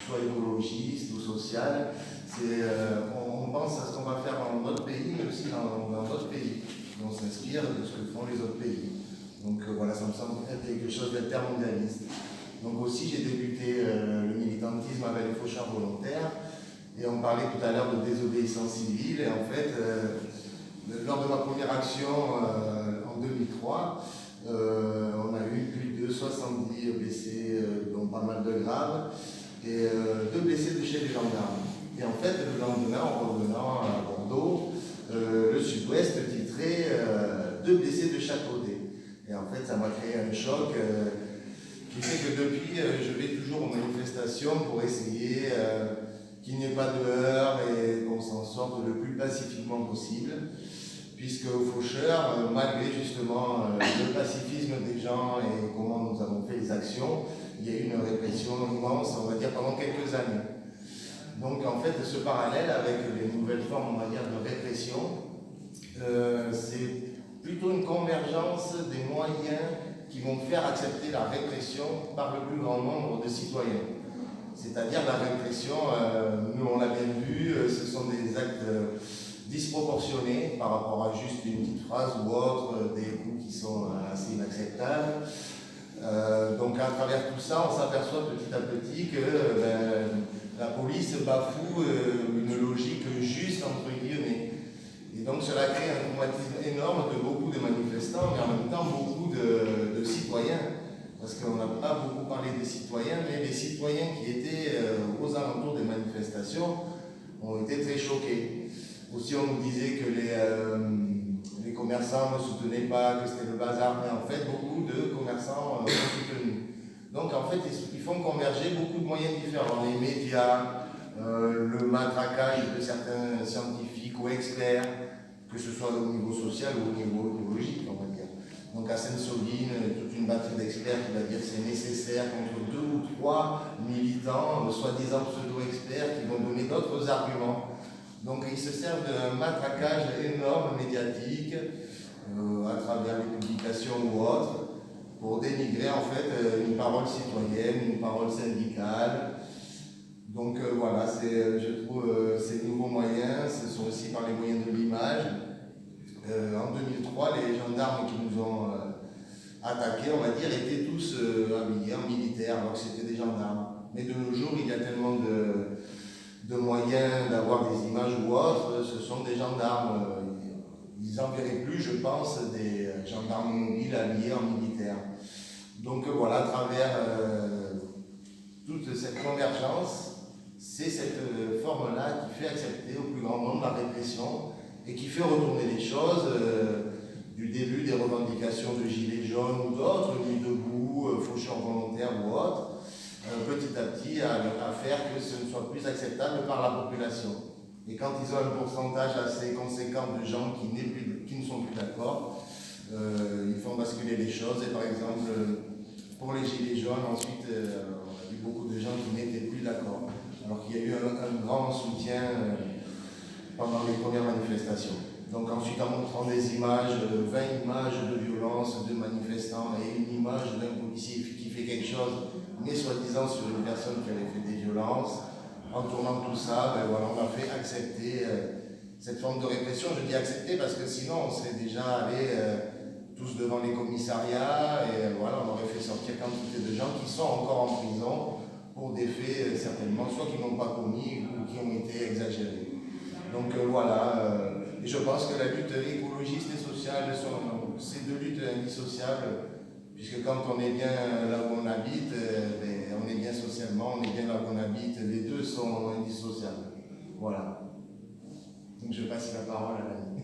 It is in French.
soit écologiste ou social. On pense à ce qu'on va faire dans notre pays, mais aussi dans d'autres pays. On s'inspire de ce que font les autres pays. Donc voilà, ça me semble être quelque chose d'intermondialiste. Donc aussi, j'ai débuté le militantisme avec les faucheurs volontaires. Et on parlait tout à l'heure de désobéissance civile. Et en fait, lors de ma première action en 2003, on a eu plus de 70 blessés, dont pas mal de graves, et 2 blessés de chez les gendarmes. Et en fait, le lendemain, en revenant à Bordeaux, le Sud-Ouest titrait 2 blessés de chaque côté. Et en fait, ça m'a créé un choc qui fait que depuis, je vais toujours aux manifestations pour essayer qu'il n'y ait pas de heurts et qu'on s'en sorte le plus pacifiquement possible. Puisque aux faucheurs, malgré justement le pacifisme des gens et comment nous avons fait les actions, il y a eu une répression immense, on va dire, pendant quelques années. Donc en fait, ce parallèle avec les nouvelles formes, on va dire, de répression, c'est plutôt une convergence des moyens qui vont faire accepter la répression par le plus grand nombre de citoyens. C'est-à-dire la répression, nous on l'a bien vu, ce sont des actes disproportionnés par rapport à juste une petite phrase ou autre, des coups qui sont assez inacceptables. Donc à travers tout ça, on s'aperçoit petit à petit que la police bafoue une logique juste, entre guillemets. Et donc cela crée un traumatisme énorme de beaucoup de manifestants, mais en même temps beaucoup de citoyens. Parce qu'on n'a pas beaucoup parlé des citoyens, mais les citoyens qui étaient aux alentours des manifestations ont été très choqués. Aussi, on nous disait que les commerçants ne soutenaient pas, que c'était le bazar, mais en fait, beaucoup de commerçants ont soutenu. Donc, en fait, ils font converger beaucoup de moyens différents. Les médias, le matraquage de certains scientifiques ou experts, que ce soit au niveau social ou au niveau écologique, on va dire. Donc, à Sainte-Soline, toute une batterie d'experts qui va dire que c'est nécessaire contre 2 ou 3 militants, soi-disant pseudo-experts, qui vont donner d'autres arguments. Donc ils se servent d'un matraquage énorme médiatique à travers les publications ou autres pour dénigrer en fait une parole citoyenne, une parole syndicale. Donc voilà, je trouve ces nouveaux moyens, ce sont aussi par les moyens de l'image. En 2003, les gendarmes qui nous ont attaqués, on va dire, étaient tous habillés en militaire, alors que c'était des gendarmes. Mais de nos jours, il y a tellement de moyens d'avoir des images ou autres, ce sont des gendarmes. Ils n'enverraient plus, je pense, des gendarmes mobiles habillés en militaire. Donc voilà, à travers toute cette convergence, c'est cette forme-là qui fait accepter au plus grand nombre la répression et qui fait retourner les choses du début des revendications de Gilets jaunes ou d'autres, Nuit debout, faucheurs volontaires ou autres, petit à petit à faire que ce ne soit plus acceptable par la population. Et quand ils ont un pourcentage assez conséquent de gens qui ne sont plus d'accord, ils font basculer les choses. Et par exemple, pour les Gilets jaunes, ensuite, on a vu beaucoup de gens qui n'étaient plus d'accord, alors qu'il y a eu un grand soutien pendant les premières manifestations. Donc ensuite, en montrant des images, 20 images de violence de manifestants et une image d'un policier qui fait quelque chose, mais soi-disant sur une personne qui avait fait des violences, en tournant tout ça, voilà, on a fait accepter cette forme de répression. Je dis accepter parce que sinon on serait déjà allés tous devant les commissariats et voilà, on aurait fait sortir quantité de gens qui sont encore en prison pour des faits certainement, soit qui n'ont pas commis ou qui ont été exagérés. Donc voilà, et je pense que la lutte écologiste et sociale sont ces 2 luttes indissociables, puisque quand on est bien là où on habite, on est bien socialement, on est bien là où on habite, les 2 sont indissociables. Voilà. Donc je passe la parole à l'ami.